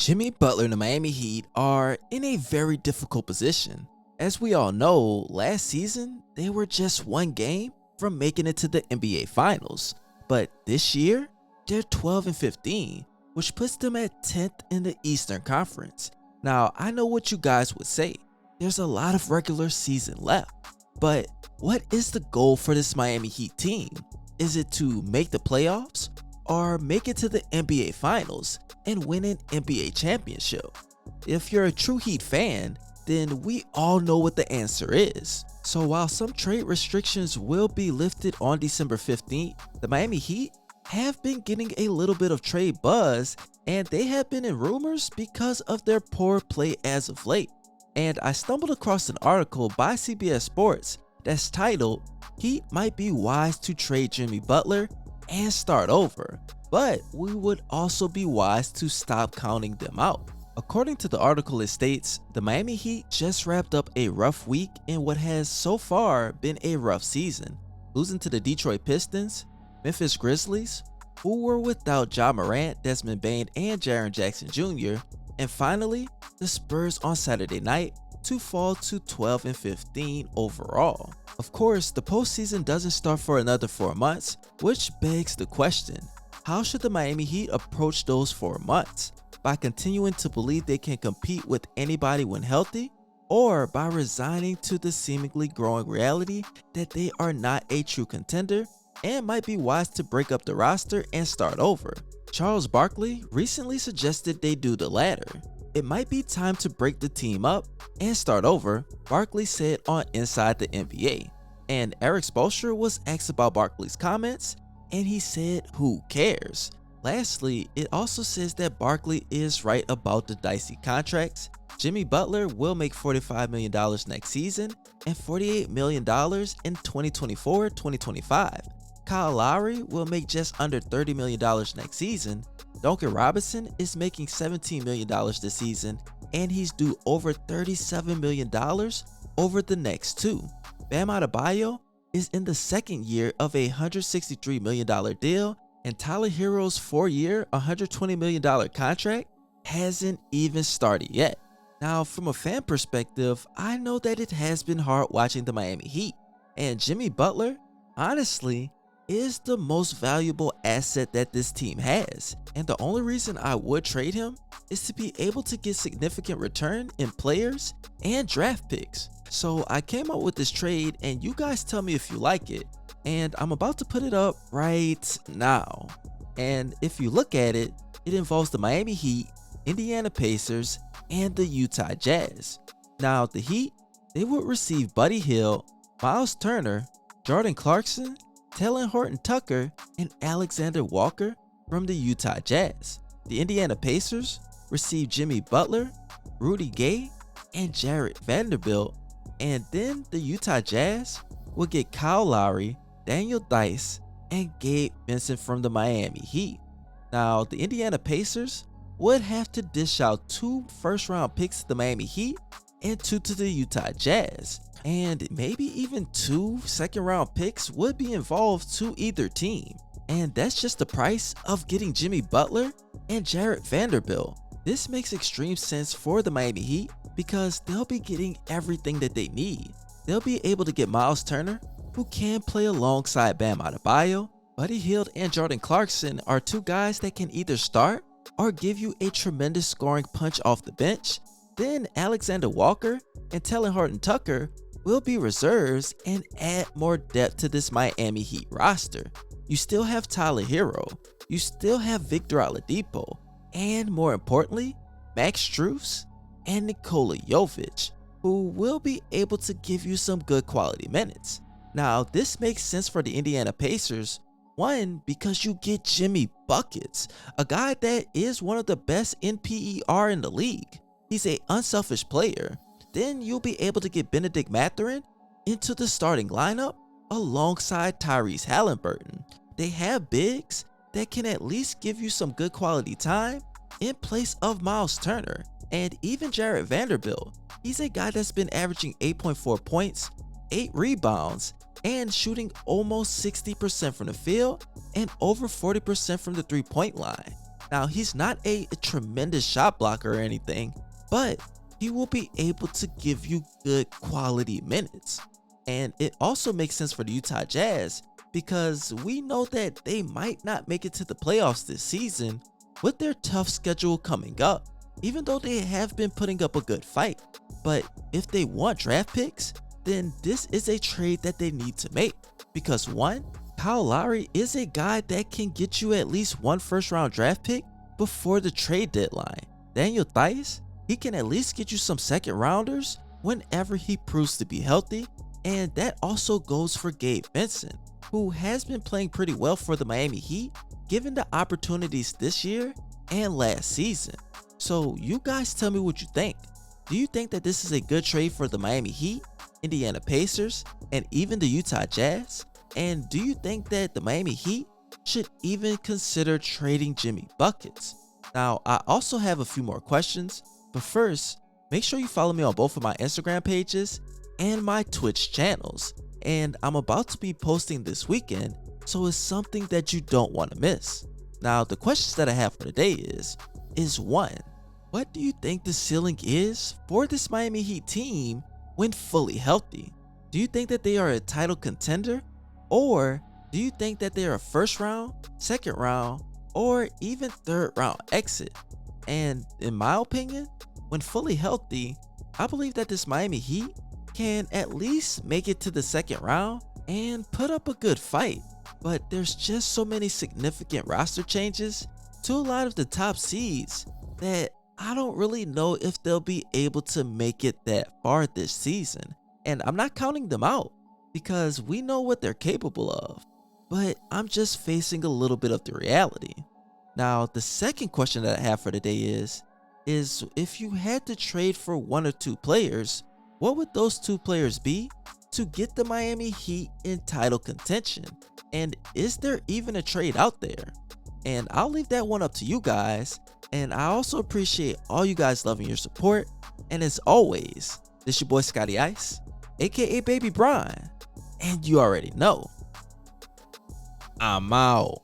Jimmy Butler and the Miami Heat are in a very difficult position. As we all know, last season they were just one game from making it to the NBA Finals, but this year they're 12-15, which puts them at 10th in the Eastern Conference. Now, I know what you guys would say, there's a lot of regular season left, but what is the goal for this Miami Heat team? Is it to make the playoffs or make it to the NBA Finals and win an NBA championship? If you're a true Heat fan, then we all know what the answer is. So while some trade restrictions will be lifted on December 15th, the Miami Heat have been getting a little bit of trade buzz, and they have been in rumors because of their poor play as of late. And I stumbled across an article by CBS Sports that's titled, "Heat might be wise to trade Jimmy Butler and start over, but we would also be wise to stop counting them out." According to the article, it states, the Miami Heat just wrapped up a rough week in what has so far been a rough season, losing to the Detroit Pistons, Memphis Grizzlies, who were without Ja Morant, Desmond Bane, and Jaren Jackson Jr., and finally, the Spurs on Saturday night to fall to 12-15 overall. Of course, the postseason doesn't start for another 4 months, which begs the question, how should the Miami Heat approach those 4 months? By continuing to believe they can compete with anybody when healthy, or by resigning to the seemingly growing reality that they are not a true contender and might be wise to break up the roster and start over? Charles Barkley recently suggested they do the latter. It might be time to break the team up and start over, Barkley said on Inside the NBA. And Eric Spoelstra was asked about Barkley's comments, and he said, "Who cares?" Lastly, it also says that Barkley is right about the dicey contracts. Jimmy Butler will make $45 million next season and $48 million in 2024-2025. Kyle Lowry will make just under $30 million next season. Duncan Robinson is making $17 million this season, and he's due over $37 million over the next two. Bam Adebayo is in the second year of a $163 million deal, and Tyler Herro's 4-year, $120 million contract hasn't even started yet. Now, from a fan perspective, I know that it has been hard watching the Miami Heat, and Jimmy Butler, honestly, is the most valuable asset that this team has, and the only reason I would trade him is to be able to get significant return in players and draft picks. So I came up with this trade, and you guys tell me if you like it, and I'm about to put it up right now. And if you look at it, it involves the Miami Heat, Indiana Pacers, and the Utah Jazz. Now the Heat, they would receive Buddy Hield, Myles Turner, Jordan Clarkson, Talen Horton-Tucker, and Alexander Walker from the Utah Jazz. The Indiana Pacers receive Jimmy Butler, Rudy Gay, and Jarred Vanderbilt, and then the Utah Jazz will get Kyle Lowry, Daniel Dice, and Gabe Vincent from the Miami Heat. Now, the Indiana Pacers would have to dish out 2 first-round picks to the Miami Heat and 2 to the Utah Jazz, and maybe even 2 second-round picks would be involved to either team. And that's just the price of getting Jimmy Butler and Jarred Vanderbilt. This makes extreme sense for the Miami Heat because they'll be getting everything that they need. They'll be able to get Myles Turner, who can play alongside Bam Adebayo. Buddy Hield and Jordan Clarkson are 2 guys that can either start or give you a tremendous scoring punch off the bench. Then Alexander Walker and Talen Horton-Tucker will be reserves and add more depth to this Miami Heat roster. You still have Tyler Herro, you still have Victor Oladipo, and more importantly, Max Strus and Nikola Jovic, who will be able to give you some good quality minutes. Now, this makes sense for the Indiana Pacers. One, because you get Jimmy Buckets, a guy that is one of the best in PER in the league. He's an unselfish player. Then you'll be able to get Benedict Mathurin into the starting lineup alongside Tyrese Halliburton. They have bigs that can at least give you some good quality time in place of Myles Turner, and even Jarred Vanderbilt. He's a guy that's been averaging 8.4 points, 8 rebounds, and shooting almost 60% from the field and over 40% from the 3-point line. Now, he's not a tremendous shot blocker or anything, but he will be able to give you good quality minutes. And it also makes sense for the Utah Jazz because we know that they might not make it to the playoffs this season with their tough schedule coming up, even though they have been putting up a good fight. But if they want draft picks, then this is a trade that they need to make because one, Kyle Lowry is a guy that can get you at least one first round draft pick before the trade deadline. Daniel Theis, he can at least get you some second rounders whenever he proves to be healthy. And that also goes for Gabe Vincent, who has been playing pretty well for the Miami Heat given the opportunities this year and last season. So you guys tell me what you think. Do you think that this is a good trade for the Miami Heat, Indiana Pacers, and even the Utah Jazz? And do you think that the Miami Heat should even consider trading Jimmy Buckets? Now, I also have a few more questions, but first, make sure you follow me on both of my Instagram pages and my Twitch channels. And I'm about to be posting this weekend, so it's something that you don't want to miss. Now, the questions that I have for today is one, what do you think the ceiling is for this Miami Heat team when fully healthy? Do you think that they are a title contender? Or do you think that they're a first round, second round, or even third round exit? And in my opinion, when fully healthy, I believe that this Miami Heat can at least make it to the second round and put up a good fight. But there's just so many significant roster changes to a lot of the top seeds that I don't really know if they'll be able to make it that far this season. And I'm not counting them out because we know what they're capable of, but I'm just facing a little bit of the reality. Now, the second question that I have for today is if you had to trade for one or two players, what would those two players be to get the Miami Heat in title contention? And is there even a trade out there? And I'll leave that one up to you guys. And I also appreciate all you guys loving your support. And as always, this your boy Scotty Ice, aka Baby Brian. And you already know, I'm out.